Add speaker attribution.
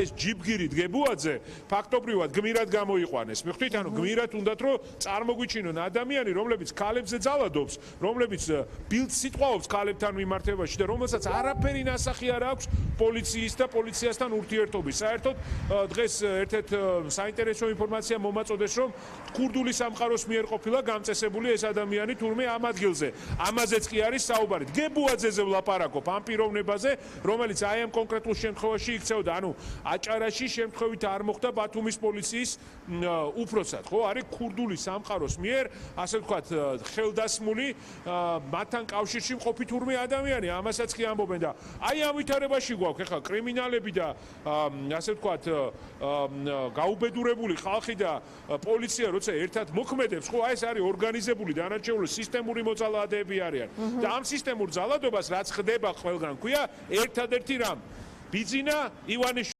Speaker 1: ეს ჯიბგირი დგებუაძე ფაქტობრივად გმირად გამოიყვანეს. მიხვდით, ანუ გმირად უნდათ რომ წარმოგვიჩინონ ადამიანი, რომლებიც ქალებზე ძალადობს, რომლებიც ბილდს სიტყვაობს ქალებთან მიმართებაში და რომელსაც არაფერი ნასახი არ აქვს პოლიციის და პოლიციასთან ურთიერთობის. საერთოდ დღეს ერთ-ერთ საინტერესო ინფორმაცია მომაწოდეს, რომ ქურდული სამყაროს მიერ ყოფილა გამწესებული ეს ადამიანი თურმე ამ ადგილზე. ამაზეც კი არის საუბარი. დგებუაძეზე ვლაპარაკობ ამ პიროვნებაზე, რომელიც აი ამ კონკრეტულ შემთხვევაში იქცეოდა, ანუ აჭარაში შემთხვევით არ მოხდა ბათუმის პოლიციის უფროსად, ხო? არის ქურდული სამყაროს მიერ, ასე ვთქვათ, ხელდასმული მათთან კავშირში მყოფი თურმე ადამიანი, ამასაც კი ამბობენ და აი ამ ვითარებაში გვაქვს ახლა კრიმინალები და ასე ვთქვათ, გაუბედურებული ხალხი და პოლიცია როცა ერთად მოქმედებს, ხო, აი ეს არის ორგანიზებული და ანარჩეული სისტემური მოძალადეები არიან. და ამ სისტემურ ძალადობას რაც ხდება ყველგან, ქვია ერთადერთი რამ ბიძინა ივანიშვილი